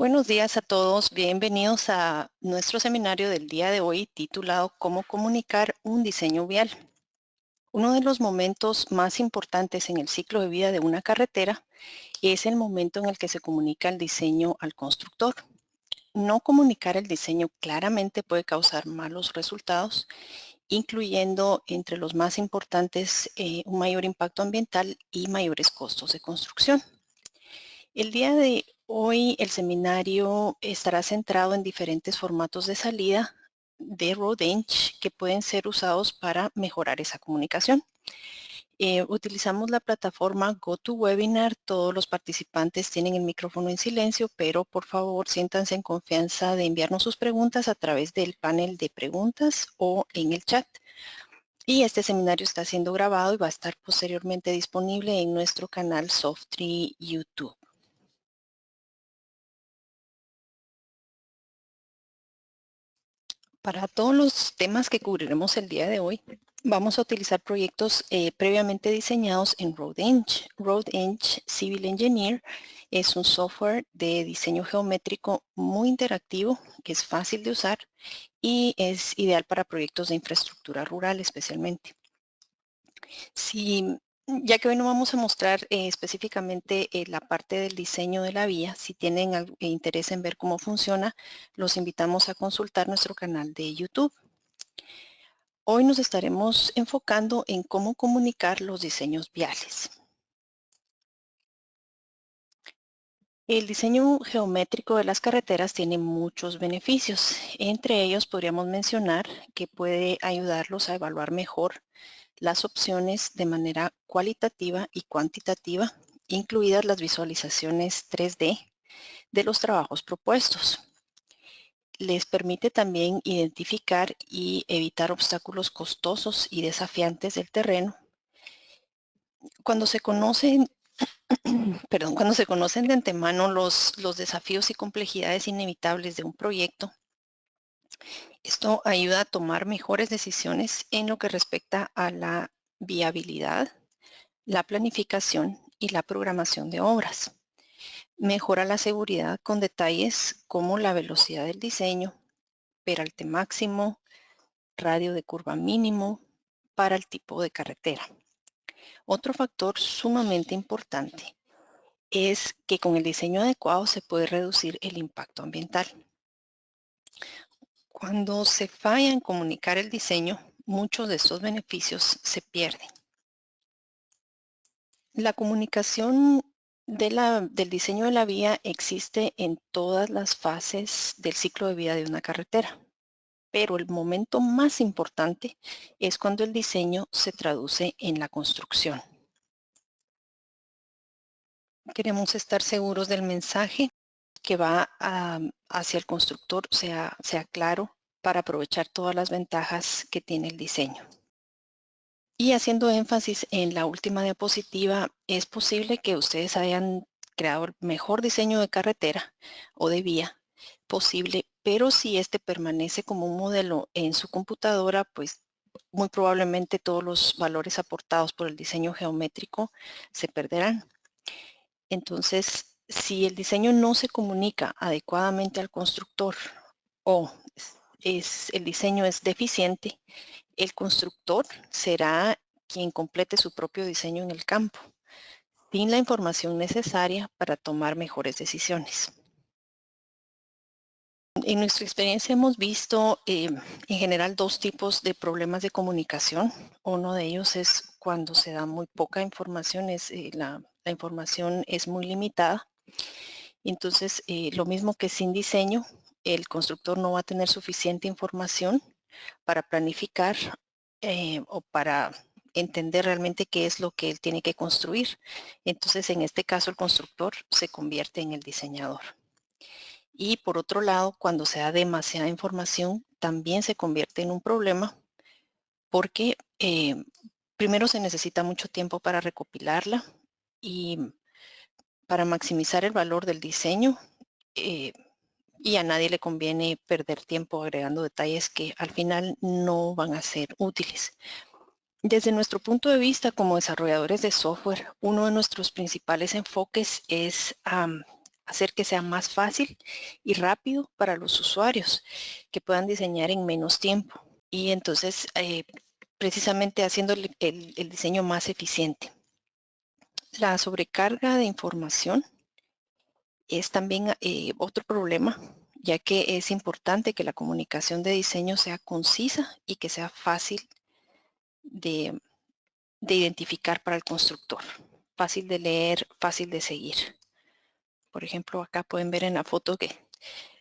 Buenos días a todos, bienvenidos a nuestro seminario del día de hoy titulado ¿Cómo comunicar un diseño vial? Uno de los momentos más importantes en el ciclo de vida de una carretera es el momento en el que se comunica el diseño al constructor. No comunicar el diseño claramente puede causar malos resultados, incluyendo entre los más importantes un mayor impacto ambiental y mayores costos de construcción. El día de hoy el seminario estará centrado en diferentes formatos de salida de RoadEng que pueden ser usados para mejorar esa comunicación. Utilizamos la plataforma GoToWebinar. Todos los participantes tienen el micrófono en silencio, pero por favor siéntanse en confianza de enviarnos sus preguntas a través del panel de preguntas o en el chat. Y este seminario está siendo grabado y va a estar posteriormente disponible en nuestro canal Softree YouTube. Para todos los temas que cubriremos el día de hoy, vamos a utilizar proyectos previamente diseñados en RoadEng. RoadEng Civil Engineer es un software de diseño geométrico muy interactivo, que es fácil de usar y es ideal para proyectos de infraestructura rural especialmente. Ya que hoy no vamos a mostrar específicamente la parte del diseño de la vía, si tienen interés en ver cómo funciona, los invitamos a consultar nuestro canal de YouTube. Hoy nos estaremos enfocando en cómo comunicar los diseños viales. El diseño geométrico de las carreteras tiene muchos beneficios. Entre ellos podríamos mencionar que puede ayudarlos a evaluar mejor las opciones de manera cualitativa y cuantitativa, incluidas las visualizaciones 3D de los trabajos propuestos. Les permite también identificar y evitar obstáculos costosos y desafiantes del terreno. Cuando se conocen, cuando se conocen de antemano los desafíos y complejidades inevitables de un proyecto, esto ayuda a tomar mejores decisiones en lo que respecta a la viabilidad, la planificación y la programación de obras. Mejora la seguridad con detalles como la velocidad del diseño, peralte máximo, radio de curva mínimo para el tipo de carretera. Otro factor sumamente importante es que con el diseño adecuado se puede reducir el impacto ambiental. Cuando se falla en comunicar el diseño, muchos de estos beneficios se pierden. La comunicación del diseño de la vía existe en todas las fases del ciclo de vida de una carretera, pero el momento más importante es cuando el diseño se traduce en la construcción. Queremos estar seguros del mensaje que va hacia el constructor sea claro para aprovechar todas las ventajas que tiene el diseño. Y haciendo énfasis en la última diapositiva, es posible que ustedes hayan creado el mejor diseño de carretera o de vía posible, pero si este permanece como un modelo en su computadora, pues muy probablemente todos los valores aportados por el diseño geométrico se perderán. Entonces, si el diseño no se comunica adecuadamente al constructor o el diseño es deficiente, el constructor será quien complete su propio diseño en el campo, sin la información necesaria para tomar mejores decisiones. En nuestra experiencia hemos visto en general dos tipos de problemas de comunicación. Uno de ellos es cuando se da muy poca información, la información es muy limitada. Entonces, lo mismo que sin diseño, el constructor no va a tener suficiente información para planificar o para entender realmente qué es lo que él tiene que construir. Entonces, en este caso, el constructor se convierte en el diseñador. Y por otro lado, cuando se da demasiada información, también se convierte en un problema porque primero se necesita mucho tiempo para recopilarla y para maximizar el valor del diseño. Y a nadie le conviene perder tiempo agregando detalles que al final no van a ser útiles. Desde nuestro punto de vista como desarrolladores de software, uno de nuestros principales enfoques es hacer que sea más fácil y rápido para los usuarios, que puedan diseñar en menos tiempo. Y entonces, precisamente haciendo el diseño más eficiente. La sobrecarga de información es también otro problema, ya que es importante que la comunicación de diseño sea concisa y que sea fácil de, de identificar para el constructor, fácil de leer, fácil de seguir. Por ejemplo, acá pueden ver en la foto que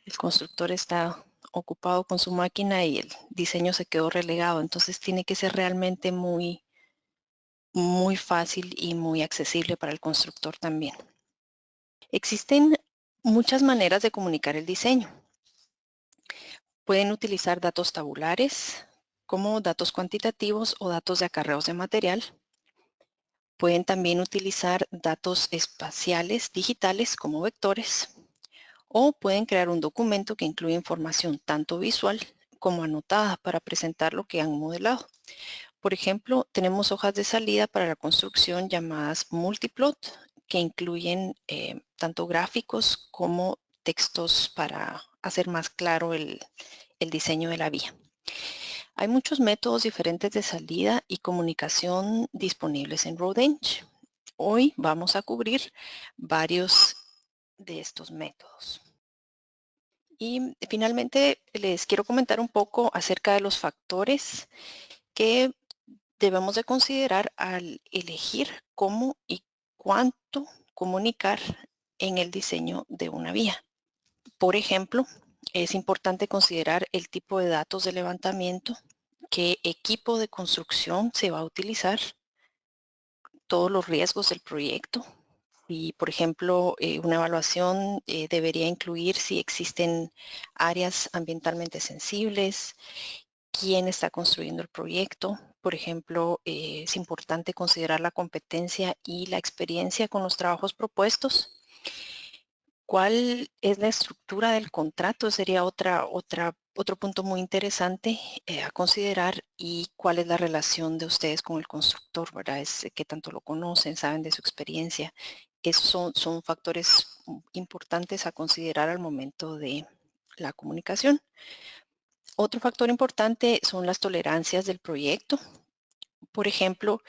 el constructor está ocupado con su máquina y el diseño se quedó relegado, entonces tiene que ser realmente muy fácil y muy accesible para el constructor también. Existen muchas maneras de comunicar el diseño. Pueden utilizar datos tabulares como datos cuantitativos o datos de acarreos de material. Pueden también utilizar datos espaciales digitales como vectores o pueden crear un documento que incluye información tanto visual como anotada para presentar lo que han modelado. Por ejemplo, tenemos hojas de salida para la construcción llamadas multiplot que incluyen tanto gráficos como textos para hacer más claro el diseño de la vía. Hay muchos métodos diferentes de salida y comunicación disponibles en Roadenge. Hoy vamos a cubrir varios de estos métodos. Y finalmente les quiero comentar un poco acerca de los factores que debemos de considerar al elegir cómo y cuánto comunicar en el diseño de una vía. Por ejemplo, es importante considerar el tipo de datos de levantamiento, qué equipo de construcción se va a utilizar, todos los riesgos del proyecto. Y, por ejemplo, una evaluación debería incluir si existen áreas ambientalmente sensibles, quién está construyendo el proyecto. Por ejemplo, es importante considerar la competencia y la experiencia con los trabajos propuestos. ¿Cuál es la estructura del contrato? Sería otro punto muy interesante a considerar y cuál es la relación de ustedes con el constructor, ¿verdad? Es qué tanto lo conocen, saben de su experiencia. Esos son factores importantes a considerar al momento de la comunicación. Otro factor importante son las tolerancias del proyecto. Por ejemplo,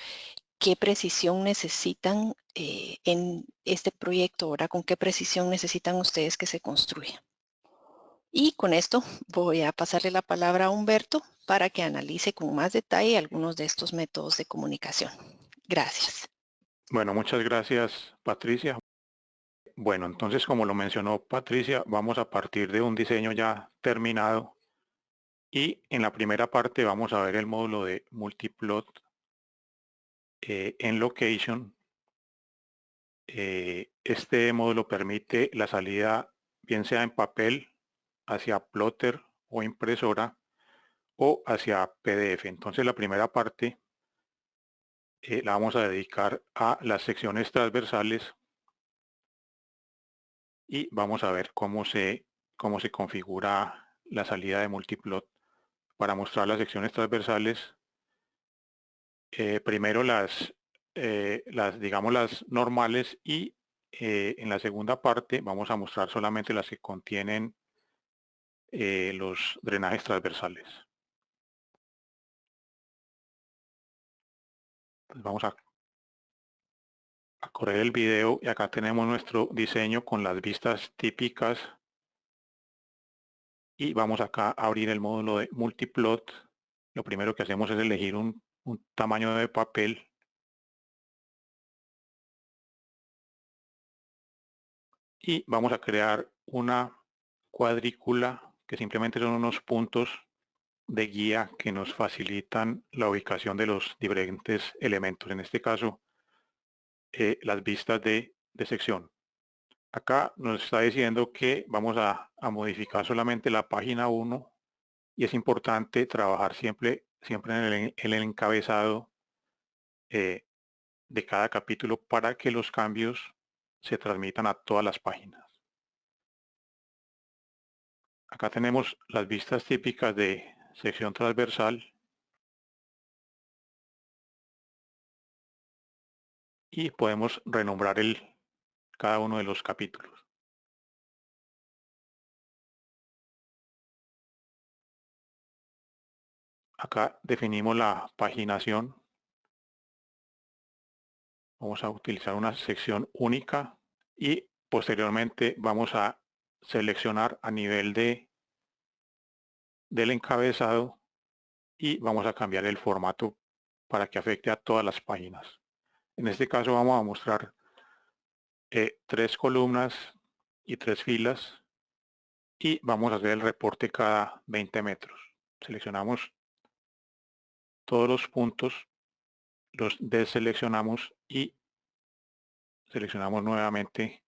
qué precisión necesitan en este proyecto, ¿verdad? ¿Con qué precisión necesitan ustedes que se construya? Y con esto voy a pasarle la palabra a Humberto para que analice con más detalle algunos de estos métodos de comunicación. Gracias. Bueno, muchas gracias, Patricia. Bueno, entonces, como lo mencionó Patricia, vamos a partir de un diseño ya terminado y en la primera parte vamos a ver el módulo de multiplot en location. Este módulo permite la salida bien sea en papel hacia plotter o impresora o hacia PDF. Entonces, la primera parte la vamos a dedicar a las secciones transversales y vamos a ver cómo se configura la salida de multiplot para mostrar las secciones transversales. Primero digamos las normales y en la segunda parte vamos a mostrar solamente las que contienen los drenajes transversales. Entonces vamos a correr el video y acá tenemos nuestro diseño con las vistas típicas y vamos acá a abrir el módulo de multiplot. Lo primero que hacemos es elegir un tamaño de papel y vamos a crear una cuadrícula que simplemente son unos puntos de guía que nos facilitan la ubicación de los diferentes elementos, en este caso las vistas de sección. Acá nos está diciendo que vamos a modificar solamente la página 1 y es importante trabajar siempre en el encabezado de cada capítulo para que los cambios se transmitan a todas las páginas. Acá tenemos las vistas típicas de sección transversal y podemos renombrar cada uno de los capítulos. Acá definimos la paginación. Vamos a utilizar una sección única y posteriormente vamos a seleccionar a nivel del encabezado y vamos a cambiar el formato para que afecte a todas las páginas. En este caso vamos a mostrar 3 columnas y 3 filas y vamos a hacer el reporte cada 20 metros. Seleccionamos todos los puntos, los deseleccionamos y seleccionamos nuevamente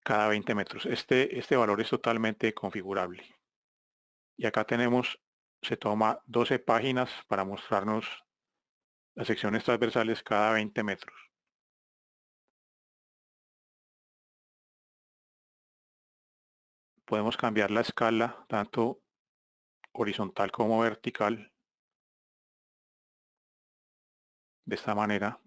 cada 20 metros. Este valor es totalmente configurable. Y acá tenemos, se toma 12 páginas para mostrarnos las secciones transversales cada 20 metros. Podemos cambiar la escala tanto horizontal como vertical de esta manera.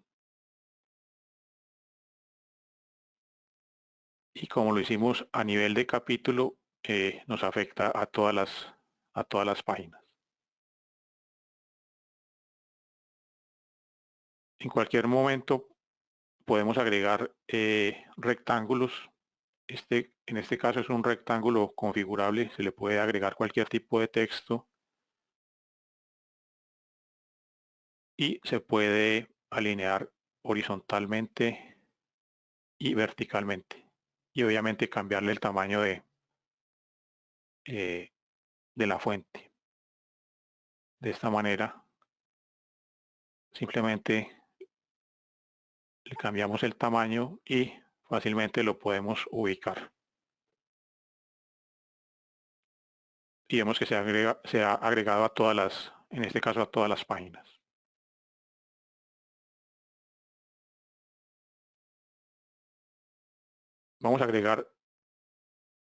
Y como lo hicimos a nivel de capítulo, nos afecta a todas las páginas. En cualquier momento podemos agregar rectángulos. En este caso es un rectángulo configurable, se le puede agregar cualquier tipo de texto y se puede alinear horizontalmente y verticalmente. Y obviamente cambiarle el tamaño eh, de la fuente. De esta manera, simplemente le cambiamos el tamaño y fácilmente lo podemos ubicar. Y vemos que se ha agregado a todas en este caso a todas las páginas. Vamos a agregar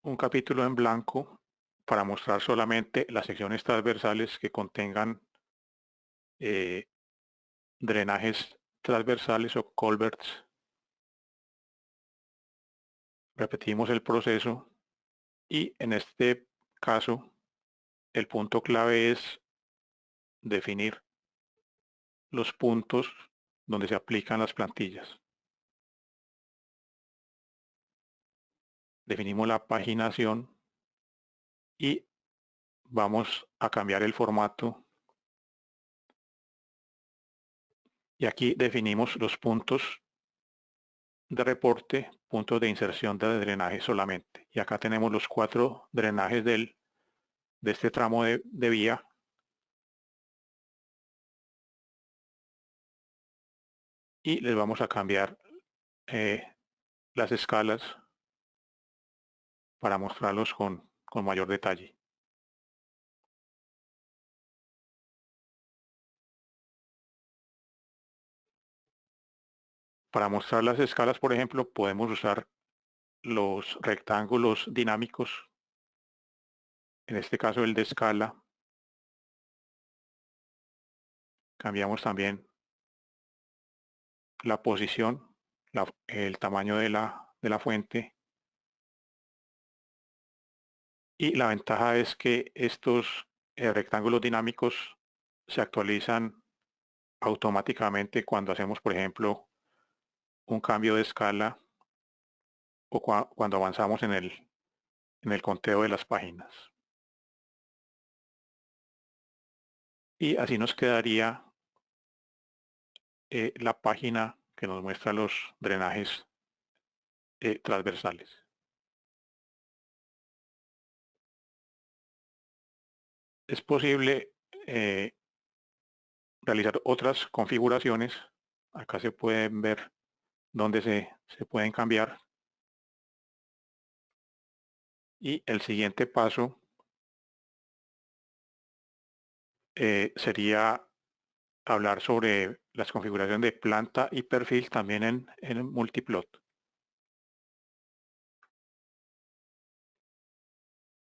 un capítulo en blanco para mostrar solamente las secciones transversales que contengan eh, drenajes transversales o culverts. Repetimos el proceso y en este caso el punto clave es definir los puntos donde se aplican las plantillas. Definimos la paginación y vamos a cambiar el formato. Y aquí definimos los puntos de reporte, puntos de inserción de drenaje solamente. Y acá tenemos los 4 drenajes de este tramo de vía. Y les vamos a cambiar las escalas para mostrarlos con mayor detalle. Para mostrar las escalas, por ejemplo, podemos usar los rectángulos dinámicos, en este caso el de escala. Cambiamos también la posición, el tamaño de la fuente. Y la ventaja es que estos rectángulos dinámicos se actualizan automáticamente cuando hacemos, por ejemplo, un cambio de escala o cuando avanzamos en el conteo de las páginas. Y así nos quedaría la página que nos muestra los drenajes transversales. Es posible realizar otras configuraciones. Acá se pueden ver dónde se pueden cambiar. Y el siguiente paso sería hablar sobre las configuraciones de planta y perfil también en Multiplot.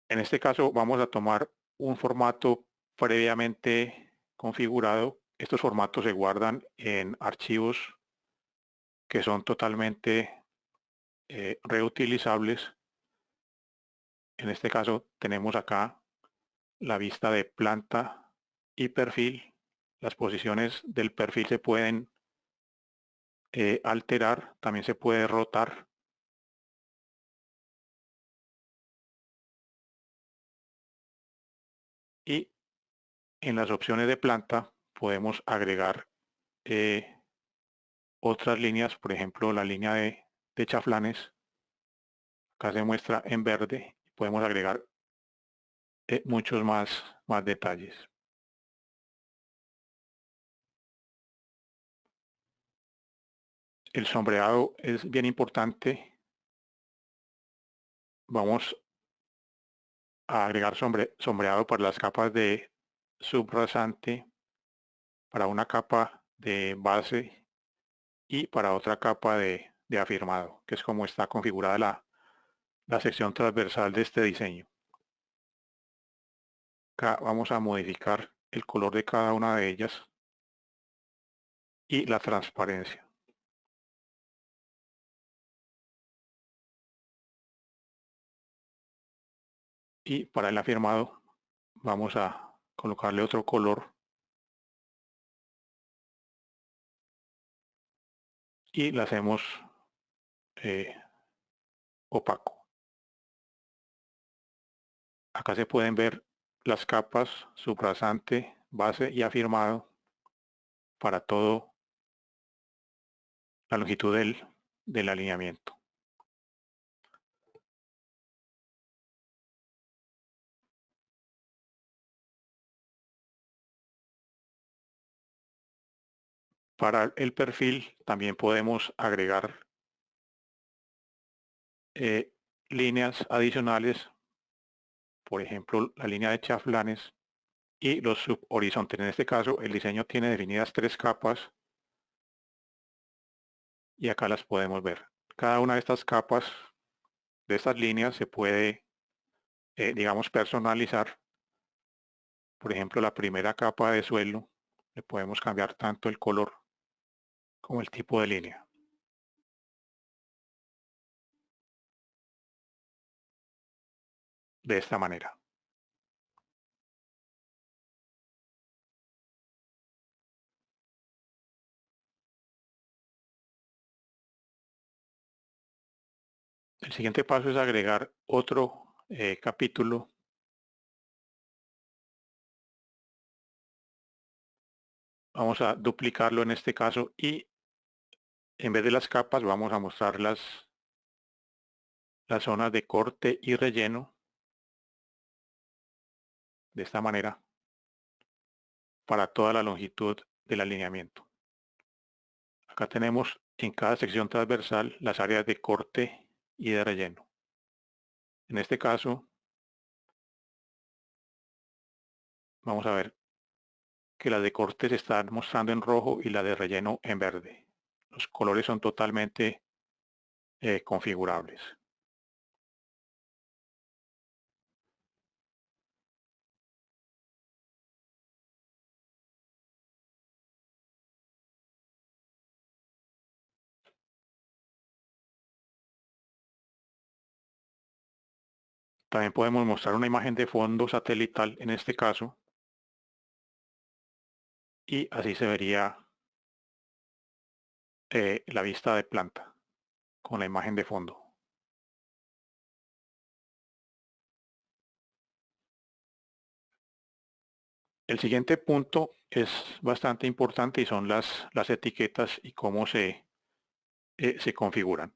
En este caso vamos a tomar un formato previamente configurado. Estos formatos se guardan en archivos que son totalmente reutilizables. En este caso tenemos acá la vista de planta y perfil. Las posiciones del perfil se pueden alterar, también se puede rotar. Y en las opciones de planta podemos agregar otras líneas, por ejemplo la línea de chaflanes. Acá se muestra en verde. Podemos agregar muchos más detalles. El sombreado es bien importante. Vamos a agregar sombreado para las capas de subrasante, para una capa de base y para otra capa de afirmado, que es como está configurada la sección transversal de este diseño. Acá vamos a modificar el color de cada una de ellas y la transparencia. Y para el afirmado vamos a colocarle otro color y la hacemos opaco. Acá se pueden ver las capas subrasante, base y afirmado para todo la longitud del alineamiento. Para el perfil también podemos agregar líneas adicionales, por ejemplo la línea de chaflanes y los subhorizontes. En este caso el diseño tiene definidas 3 capas y acá las podemos ver. Cada una de estas capas, de estas líneas, se puede, digamos, personalizar. Por ejemplo, la primera capa de suelo, le podemos cambiar tanto el color como el tipo de línea. De esta manera. El siguiente paso es agregar otro capítulo. Vamos a duplicarlo en este caso y en vez de las capas vamos a mostrar las zonas de corte y relleno de esta manera para toda la longitud del alineamiento. Acá tenemos en cada sección transversal las áreas de corte y de relleno. En este caso vamos a ver que las de corte se están mostrando en rojo y la de relleno en verde. Los colores son totalmente configurables. También podemos mostrar una imagen de fondo satelital en este caso y así se vería la vista de planta con la imagen de fondo. El siguiente punto es bastante importante y son las etiquetas y cómo se configuran.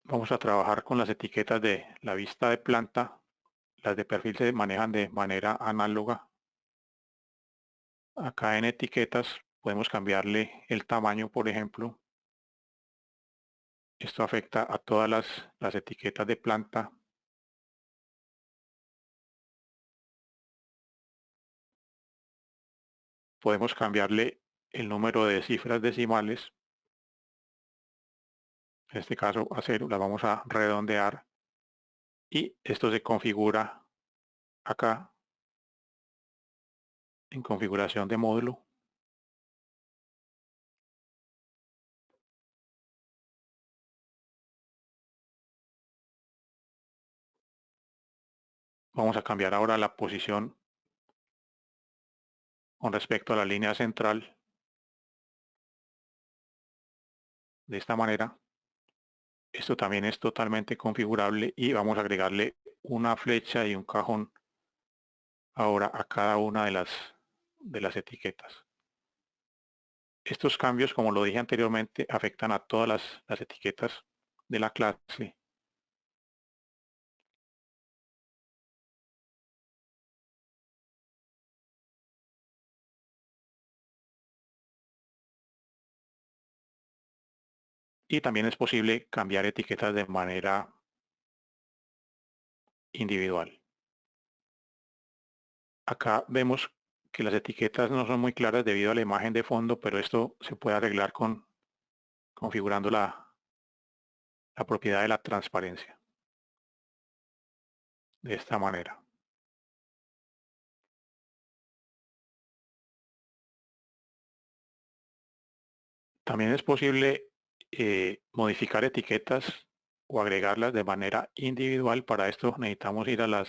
Vamos a trabajar con las etiquetas de la vista de planta. Las de perfil se manejan de manera análoga. Acá en etiquetas podemos cambiarle el tamaño, por ejemplo. Esto afecta a todas las etiquetas de planta. Podemos cambiarle el número de cifras decimales. En este caso a 0, las vamos a redondear. Y esto se configura acá en configuración de módulo. Vamos a cambiar ahora la posición con respecto a la línea central de esta manera. Esto también es totalmente configurable y vamos a agregarle una flecha y un cajón ahora a cada una de las etiquetas. Estos cambios, como lo dije anteriormente, afectan a todas las etiquetas de la clase. Y también es posible cambiar etiquetas de manera individual. Acá vemos que las etiquetas no son muy claras debido a la imagen de fondo, pero esto se puede arreglar configurando la propiedad de la transparencia. De esta manera. También es posible modificar etiquetas o agregarlas de manera individual. Para esto necesitamos ir a la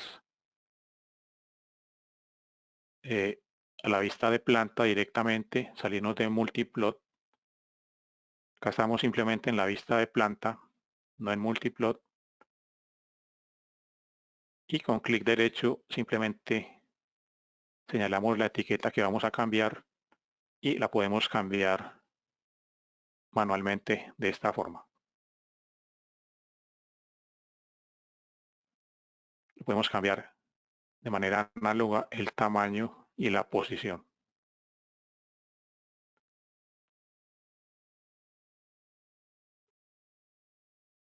vista de planta directamente, salirnos de Multiplot. Acá estamos simplemente en la vista de planta, no en Multiplot. Y con clic derecho simplemente señalamos la etiqueta que vamos a cambiar y la podemos cambiar manualmente de esta forma. Podemos cambiar de manera análoga el tamaño y la posición.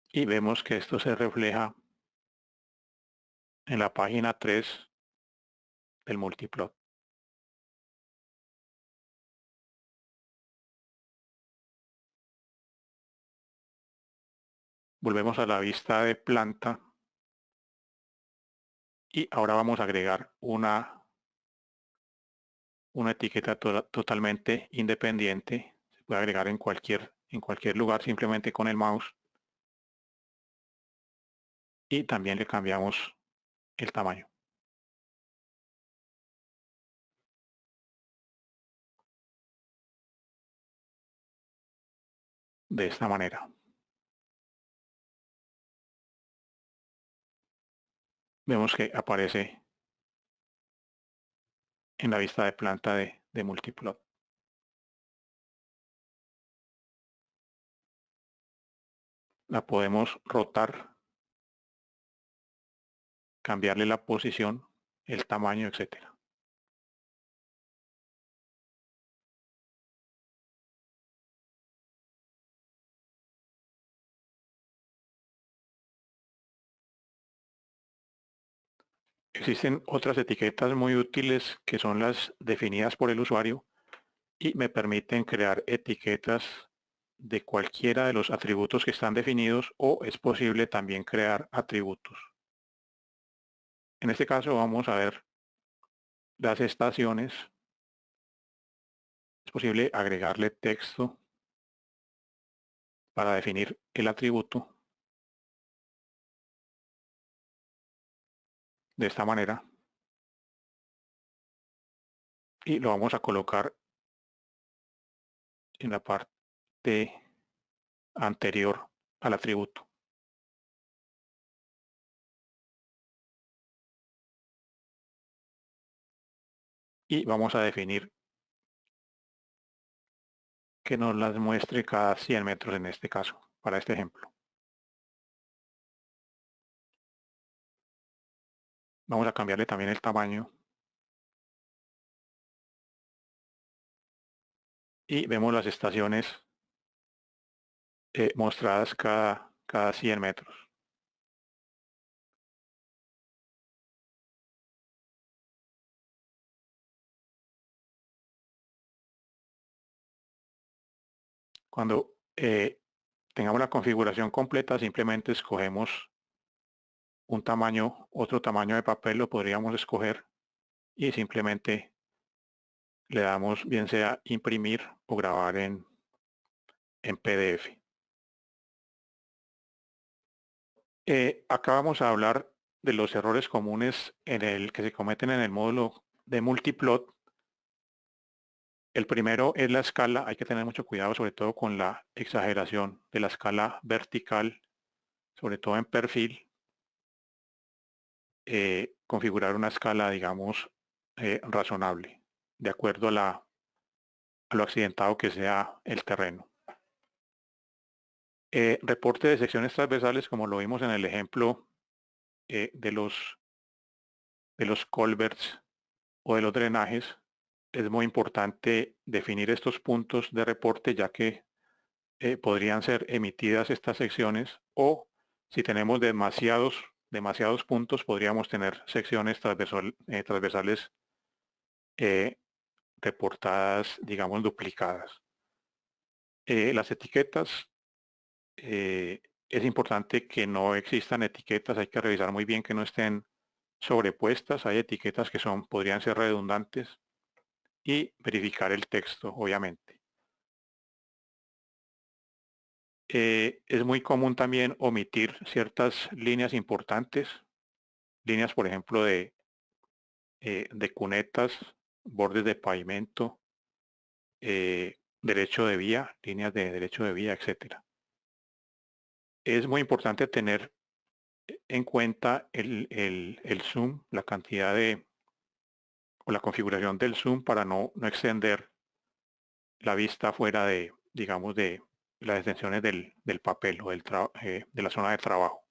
Y vemos que esto se refleja en la página 3 del Multiplot. Volvemos a la vista de planta y ahora vamos a agregar una etiqueta totalmente independiente. Se puede agregar en cualquier lugar simplemente con el mouse. Y también le cambiamos el tamaño. De esta manera. Vemos que aparece en la vista de planta de Multiplot. La podemos rotar, cambiarle la posición, el tamaño, etcétera. Existen otras etiquetas muy útiles que son las definidas por el usuario y me permiten crear etiquetas de cualquiera de los atributos que están definidos, o es posible también crear atributos. En este caso vamos a ver las estaciones. Es posible agregarle texto para definir el atributo de esta manera y lo vamos a colocar en la parte anterior al atributo. Y vamos a definir que nos las muestre cada 100 metros en este caso, para este ejemplo. Vamos a cambiarle también el tamaño. Y vemos las estaciones mostradas cada 100 metros. Cuando tengamos la configuración completa, simplemente escogemos un tamaño, otro tamaño de papel lo podríamos escoger y simplemente le damos bien sea imprimir o grabar en PDF. Acá vamos a hablar de los errores comunes en el que se cometen en el módulo de multiplot. El primero es la escala. Hay que tener mucho cuidado, sobre todo con la exageración de la escala vertical, sobre todo en perfil. Configurar una escala, digamos, razonable, de acuerdo a lo accidentado que sea el terreno. Reporte de secciones transversales, como lo vimos en el ejemplo de los culverts o de los drenajes. Es muy importante definir estos puntos de reporte, ya que podrían ser emitidas estas secciones, o si tenemos demasiados puntos, podríamos tener secciones transversales eh, reportadas, digamos, duplicadas. Las etiquetas, es importante que no existan etiquetas. Hay que revisar muy bien que no estén sobrepuestas. Hay etiquetas que podrían ser redundantes, y verificar el texto, obviamente. Es muy común también omitir ciertas líneas importantes, líneas, por ejemplo, de cunetas, bordes de pavimento, derecho de vía, líneas de derecho de vía, etcétera. Es muy importante tener en cuenta el zoom, la cantidad o la configuración del zoom, para no extender la vista fuera de, digamos, de las extensiones del papel o de la zona de trabajo.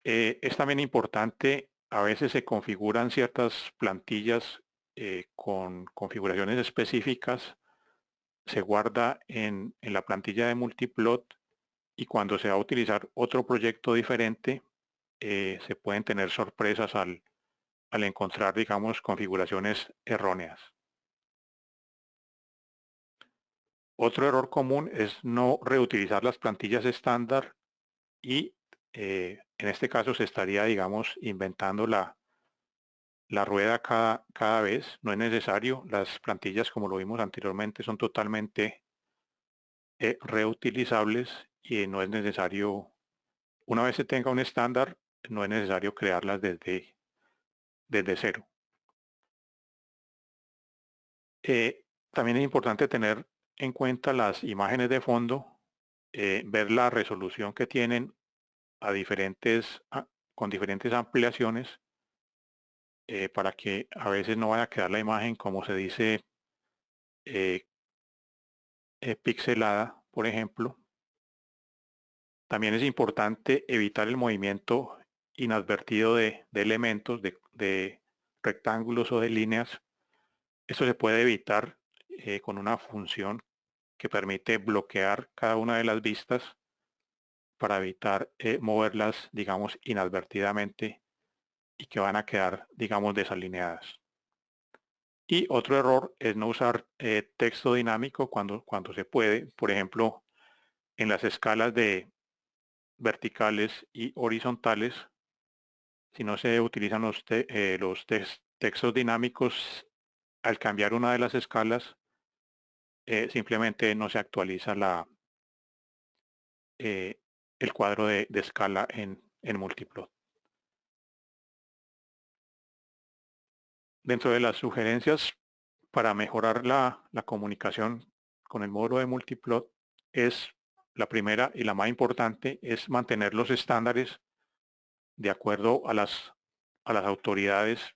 Es también importante, a veces se configuran ciertas plantillas con configuraciones específicas, se guarda en la plantilla de multiplot, y cuando se va a utilizar otro proyecto diferente, se pueden tener sorpresas al encontrar, digamos, configuraciones erróneas. Otro error común es no reutilizar las plantillas estándar, y en este caso se estaría, digamos, inventando la rueda cada vez. No es necesario. Las plantillas, como lo vimos anteriormente, son totalmente reutilizables, y no es necesario, una vez se tenga un estándar, no es necesario crearlas desde cero. También es importante tener en cuenta las imágenes de fondo, ver la resolución que tienen con diferentes ampliaciones, para que a veces no vaya a quedar la imagen, como se dice, eh, pixelada, por ejemplo. También es importante evitar el movimiento inadvertido de elementos, de rectángulos o de líneas. Esto se puede evitar con una función que permite bloquear cada una de las vistas para evitar moverlas, digamos, inadvertidamente, y que van a quedar, digamos, desalineadas. Y otro error es no usar texto dinámico cuando se puede. Por ejemplo, en las escalas de verticales y horizontales, si no se utilizan textos dinámicos, al cambiar una de las escalas, simplemente no se actualiza eh, el cuadro de escala en Multiplot. Dentro de las sugerencias para mejorar la comunicación con el módulo de Multiplot, es la primera y la más importante, es mantener los estándares de acuerdo a las autoridades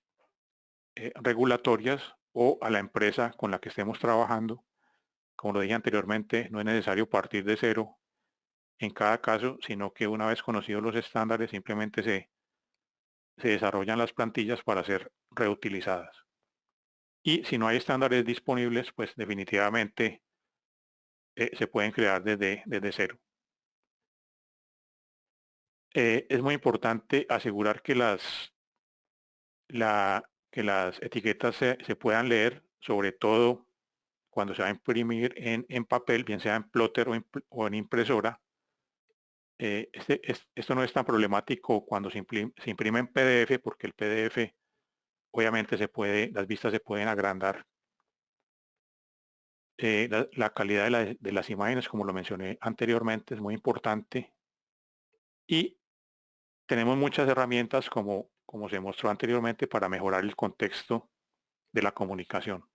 regulatorias o a la empresa con la que estemos trabajando. Como lo dije anteriormente, no es necesario partir de cero en cada caso, sino que una vez conocidos los estándares, simplemente se desarrollan las plantillas para ser reutilizadas. Y si no hay estándares disponibles, pues definitivamente se pueden crear desde cero. Es muy importante asegurar que las etiquetas se puedan leer, sobre todo cuando se va a imprimir en papel, bien sea en plotter o en impresora. Esto no es tan problemático cuando se imprime en PDF, porque el PDF obviamente las vistas se pueden agrandar. La calidad de las imágenes, como lo mencioné anteriormente, es muy importante. Y tenemos muchas herramientas como se mostró anteriormente para mejorar el contexto de la comunicación.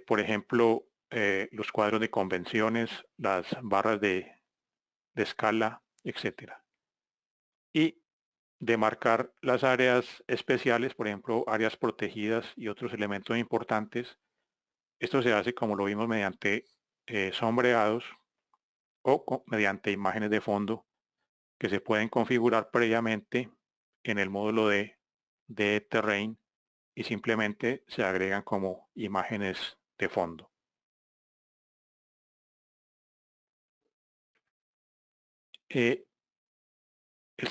Por ejemplo, los cuadros de convenciones, las barras de escala, etcétera. Y demarcar las áreas especiales, por ejemplo, áreas protegidas y otros elementos importantes. Esto se hace, como lo vimos, mediante sombreados o mediante imágenes de fondo que se pueden configurar previamente en el módulo de Terrain y simplemente se agregan como imágenes de fondo. El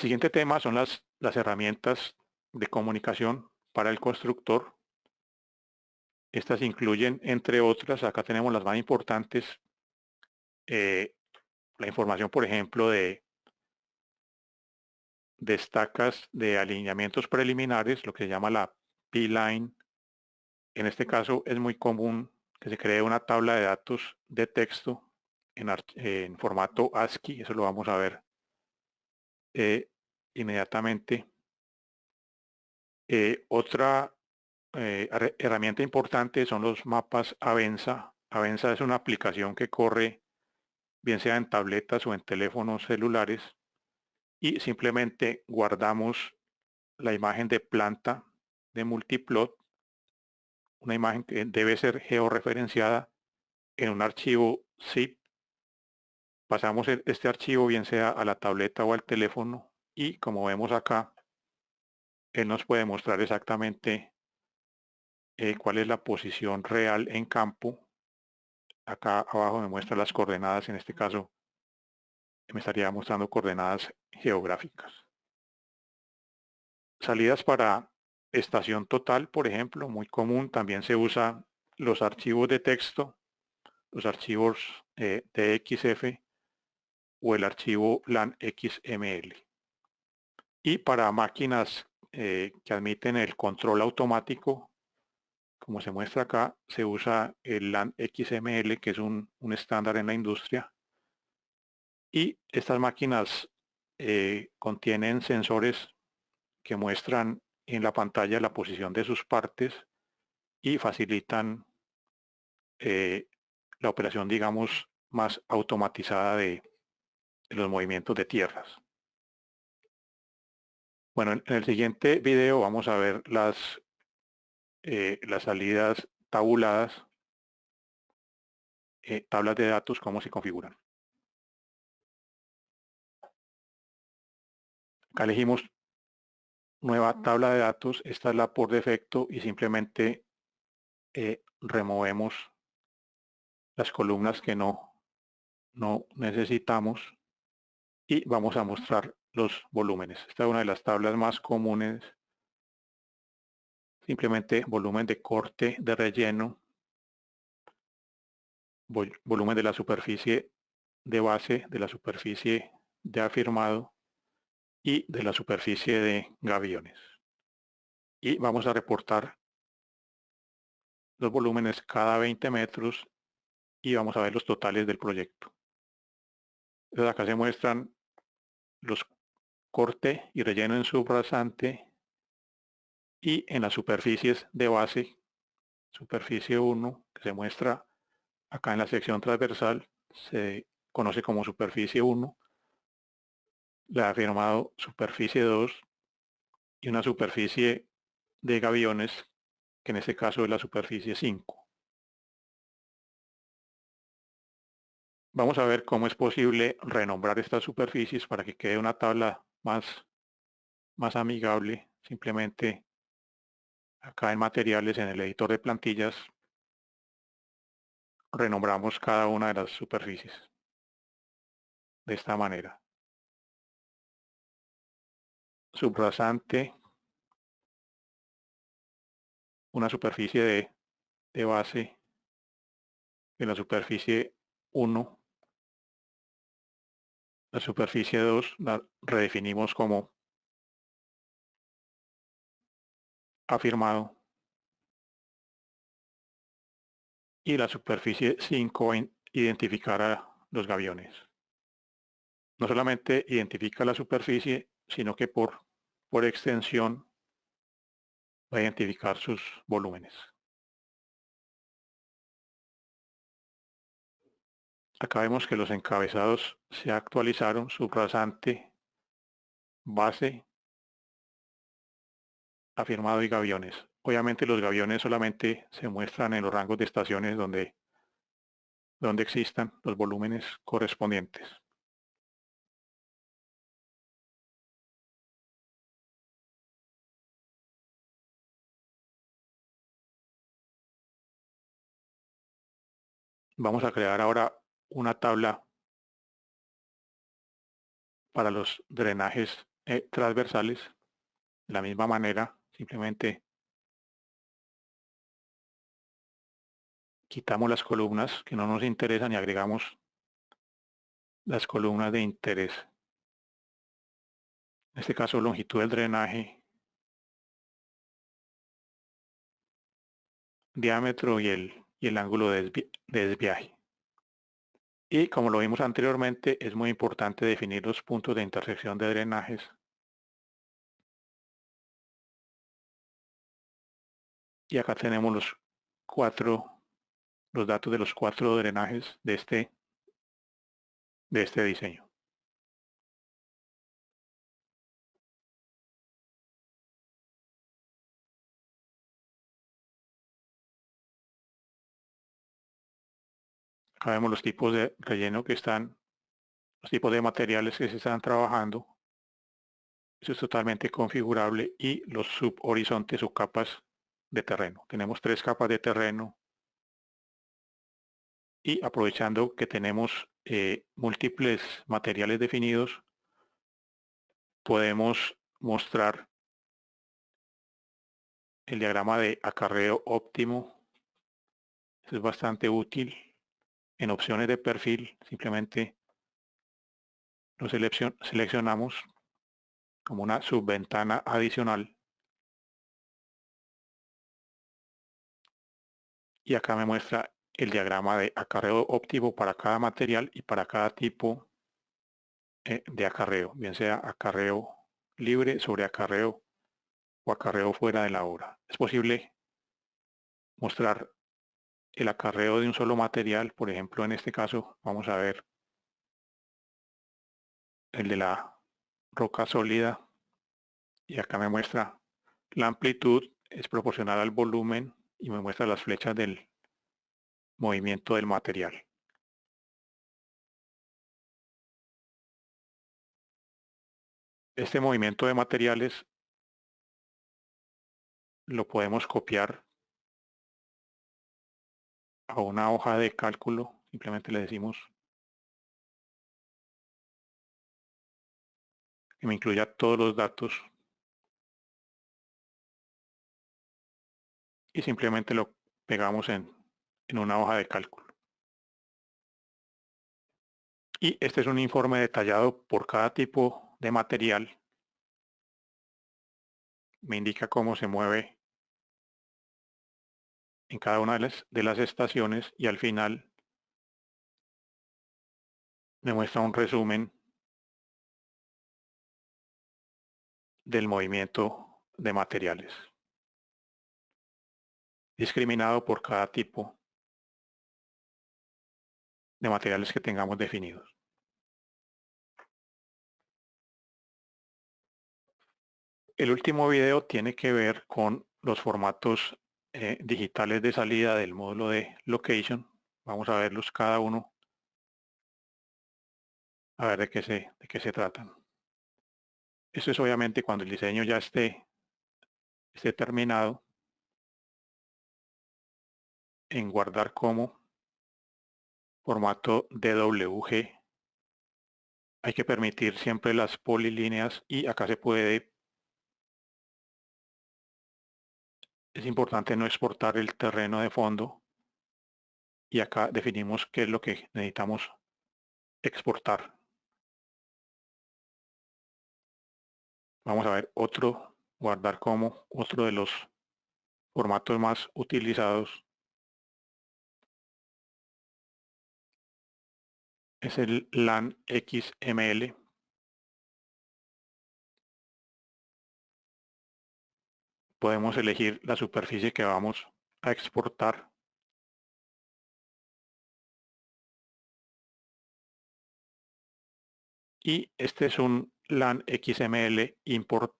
siguiente tema son las herramientas de comunicación para el constructor. Estas incluyen, entre otras, acá tenemos las más importantes, la información, por ejemplo, de estacas de alineamientos preliminares, lo que se llama la P-line. En este caso es muy común que se cree una tabla de datos de texto en formato ASCII, eso lo vamos a ver inmediatamente. Otra herramienta importante son los mapas Avenza. Avenza es una aplicación que corre bien sea en tabletas o en teléfonos celulares y simplemente guardamos la imagen de planta de multiplot, una imagen que debe ser georreferenciada en un archivo zip. Pasamos este archivo bien sea a la tableta o al teléfono y como vemos acá, él nos puede mostrar exactamente cuál es la posición real en campo. Acá abajo me muestra las coordenadas, en este caso me estaría mostrando coordenadas geográficas. Salidas para estación total, por ejemplo, muy común, también se usa los archivos de texto, los archivos DXF o el archivo LAN XML. Y para máquinas que admiten el control automático, como se muestra acá, se usa el LAN XML, que es un estándar en la industria. Y estas máquinas contienen sensores que muestran en la pantalla la posición de sus partes y facilitan la operación, digamos, más automatizada de los movimientos de tierras. Bueno, en el siguiente video vamos a ver las salidas tabuladas, tablas de datos, cómo se configuran. Acá elegimos nueva tabla de datos, esta es la por defecto y simplemente removemos las columnas que no necesitamos y vamos a mostrar los volúmenes. Esta es una de las tablas más comunes, simplemente volumen de corte de relleno, volumen de la superficie de base, de la superficie de afirmado y de la superficie de gaviones. Y vamos a reportar los volúmenes cada 20 metros y vamos a ver los totales del proyecto. Entonces acá se muestran los corte y relleno en subrasante y en las superficies de base, superficie 1, que se muestra acá en la sección transversal, se conoce como superficie 1, la afirmado superficie 2 y una superficie de gaviones, que en este caso es la superficie 5. Vamos a ver cómo es posible renombrar estas superficies para que quede una tabla más amigable. Simplemente acá en materiales, en el editor de plantillas, renombramos cada una de las superficies de esta manera. Subrasante, una superficie de base de la superficie 1. La superficie 2 la redefinimos como afirmado y la superficie 5 identificar a los gaviones. no solamente identifica la superficie, sino que por extensión va a identificar sus volúmenes. Acá vemos que los encabezados se actualizaron, subrasante, base, afirmado y gaviones. Obviamente los gaviones solamente se muestran en los rangos de estaciones donde existan los volúmenes correspondientes. Vamos a crear ahora una tabla para los drenajes transversales. De la misma manera, simplemente quitamos las columnas que no nos interesan y agregamos las columnas de interés. En este caso, longitud del drenaje, diámetro y el ángulo de desviaje. Y como lo vimos anteriormente, es muy importante definir los puntos de intersección de drenajes. Y acá tenemos los datos de los 4 drenajes de este diseño. Acá vemos los tipos de relleno los tipos de materiales que se están trabajando. Eso es totalmente configurable y los subhorizontes o capas de terreno. Tenemos 3 capas de terreno y aprovechando que tenemos múltiples materiales definidos, podemos mostrar el diagrama de acarreo óptimo. Es bastante útil. En opciones de perfil simplemente lo seleccionamos como una subventana adicional y acá me muestra el diagrama de acarreo óptimo para cada material y para cada tipo de acarreo, bien sea acarreo libre sobre acarreo o acarreo fuera de la obra. Es posible mostrar el acarreo de un solo material, por ejemplo en este caso vamos a ver el de la roca sólida y acá me muestra la amplitud es proporcional al volumen y me muestra las flechas del movimiento del material. Este movimiento de materiales lo podemos copiar a una hoja de cálculo, simplemente le decimos que me incluya todos los datos y simplemente lo pegamos en una hoja de cálculo. Y este es un informe detallado por cada tipo de material. Me indica cómo se mueve en cada una de las estaciones y al final me muestra un resumen del movimiento de materiales, discriminado por cada tipo de materiales que tengamos definidos. El último video tiene que ver con los formatos digitales de salida del módulo de Location. Vamos a verlos cada uno, a ver de qué se tratan. Eso es obviamente cuando el diseño ya esté terminado, en guardar como formato DWG. Hay que permitir siempre las polilíneas y acá se puede. Es importante no exportar el terreno de fondo y acá definimos qué es lo que necesitamos exportar. Vamos a ver guardar como otro de los formatos más utilizados. es el LAN XML. Podemos elegir la superficie que vamos a exportar. Y este es un LAN XML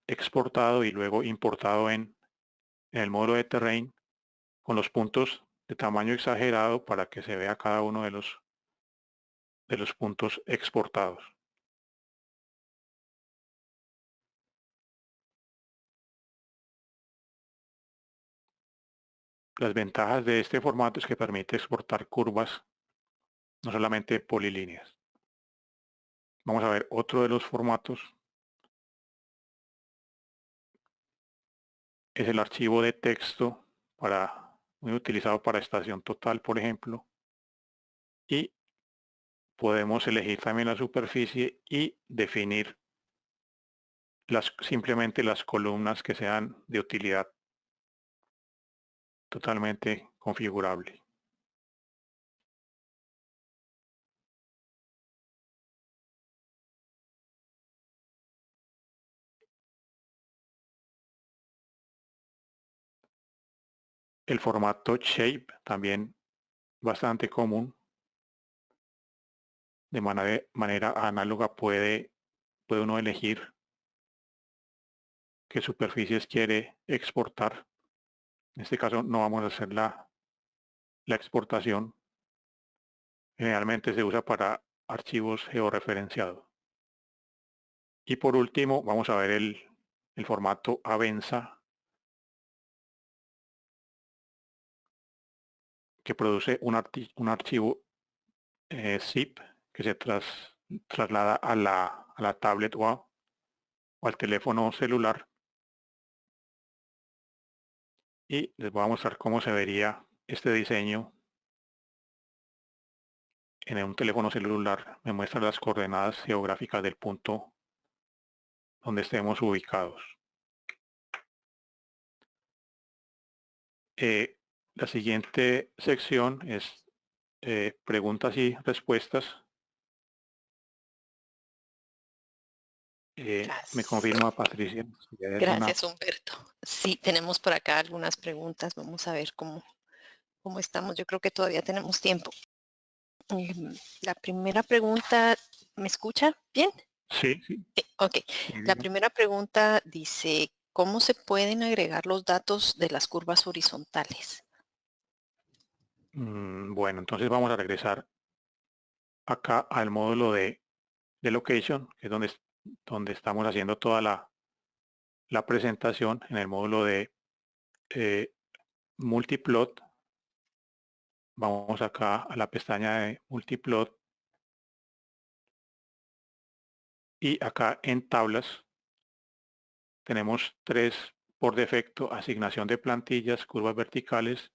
exportado y luego importado en el módulo de Terrain con los puntos de tamaño exagerado para que se vea cada uno de los puntos exportados. Las ventajas de este formato es que permite exportar curvas, no solamente polilíneas. Vamos a ver otro de los formatos. Es el archivo de texto muy utilizado para estación total, por ejemplo. Y podemos elegir también la superficie y definir simplemente las columnas que sean de utilidad, totalmente configurable. El formato Shape también bastante común. De manera análoga puede uno elegir qué superficies quiere exportar. En este caso no vamos a hacer la exportación. Generalmente se usa para archivos georreferenciados. Y por último vamos a ver el formato Avenza, que produce un archivo zip que se traslada a la tablet o al teléfono celular. Y les voy a mostrar cómo se vería este diseño en un teléfono celular. Me muestra las coordenadas geográficas del punto donde estemos ubicados. La siguiente sección es preguntas y respuestas. Me Gracias. confirma Patricia si hay alguna. Gracias, Humberto. Sí, tenemos por acá algunas preguntas. Vamos a ver cómo estamos. Yo creo que todavía tenemos tiempo. La primera pregunta, ¿me escucha bien? Sí, sí, Ok. sí, La diga. primera pregunta dice, ¿cómo se pueden agregar los datos de las curvas horizontales? Bueno, entonces vamos a regresar acá al módulo de location, que es donde estamos haciendo toda la presentación en el módulo de multiplot. Vamos acá a la pestaña de multiplot y acá en tablas tenemos tres por defecto: asignación de plantillas, curvas verticales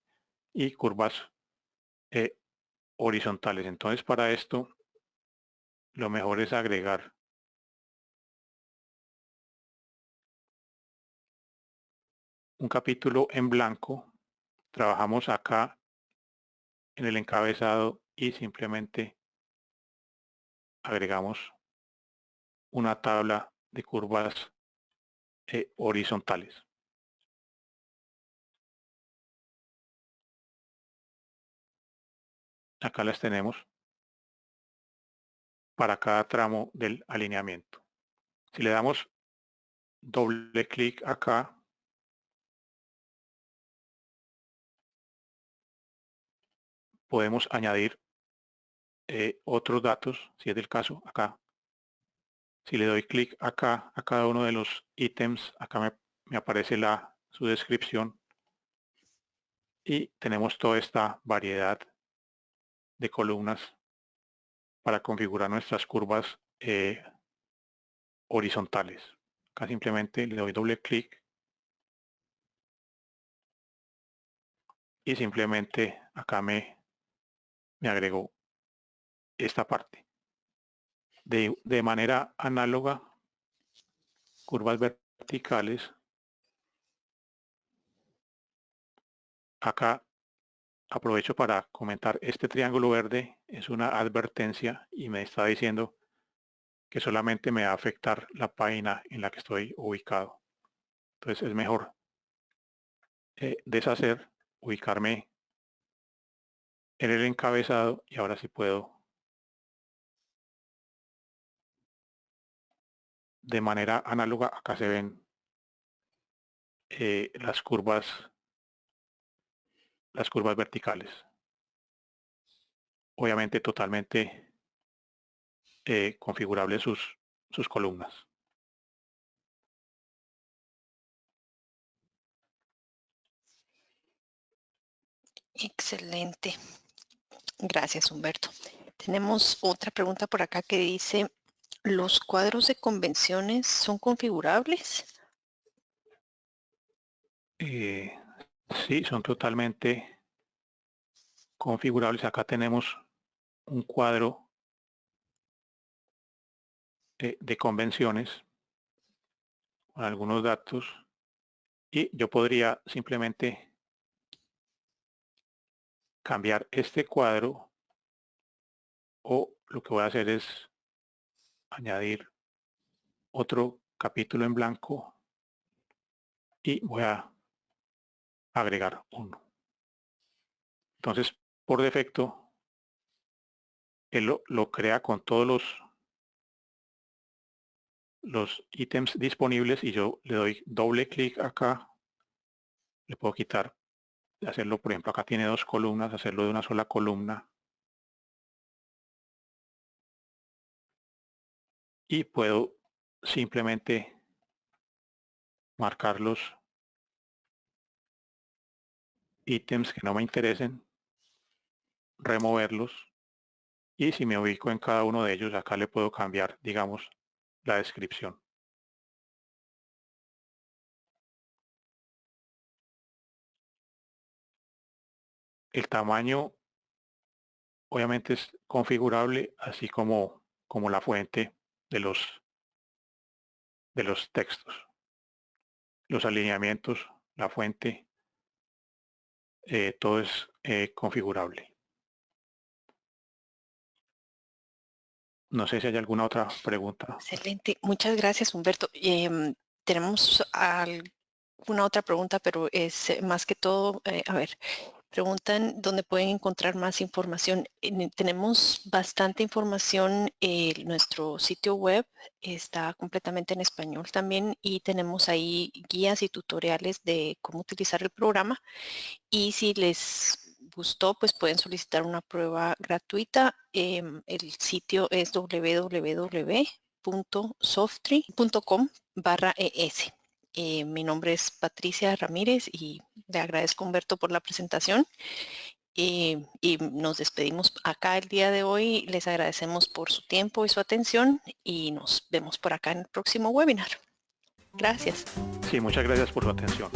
y curvas eh, horizontales. Entonces para esto lo mejor es agregar un capítulo en blanco. Trabajamos acá en el encabezado y simplemente agregamos una tabla de curvas horizontales. Acá las tenemos para cada tramo del alineamiento. Si le damos doble clic acá, podemos añadir otros datos, si es del caso, acá. Si le doy clic acá a cada uno de los ítems, acá me aparece su descripción y tenemos toda esta variedad de columnas para configurar nuestras curvas horizontales. Acá simplemente le doy doble clic y simplemente acá me agregó esta parte. De manera análoga, curvas verticales. Acá aprovecho para comentar, este triángulo verde es una advertencia y me está diciendo que solamente me va a afectar la página en la que estoy ubicado. Entonces es mejor deshacer, ubicarme en el encabezado y ahora sí puedo de manera análoga. Acá se ven las curvas verticales. Obviamente totalmente configurables sus columnas. Excelente. Gracias, Humberto. Tenemos otra pregunta por acá que dice, ¿los cuadros de convenciones son configurables? Sí, son totalmente configurables. Acá tenemos un cuadro de convenciones con algunos datos y yo podría simplemente cambiar este cuadro o lo que voy a hacer es añadir otro capítulo en blanco y voy a agregar uno. Entonces, por defecto, él lo crea con todos los ítems disponibles y yo le doy doble clic acá. Le puedo quitar, hacerlo, por ejemplo, acá tiene dos columnas, hacerlo de una sola columna. Y puedo simplemente marcar los ítems que no me interesen, removerlos y si me ubico en cada uno de ellos, acá le puedo cambiar, digamos, la descripción. El tamaño obviamente es configurable, así como la fuente de los textos. Los alineamientos, la fuente, todo es configurable. No sé si hay alguna otra pregunta. Excelente. Muchas gracias, Humberto. Tenemos alguna otra pregunta, pero es más que todo, a ver, preguntan dónde pueden encontrar más información. Tenemos bastante información. Nuestro sitio web está completamente en español también y tenemos ahí guías y tutoriales de cómo utilizar el programa. Y si les gustó, pues pueden solicitar una prueba gratuita. El sitio es www.softtree.com/es. Mi nombre es Patricia Ramírez y le agradezco, Humberto, por la presentación. Y nos despedimos acá el día de hoy. Les agradecemos por su tiempo y su atención y nos vemos por acá en el próximo webinar. Gracias. Sí, muchas gracias por su atención.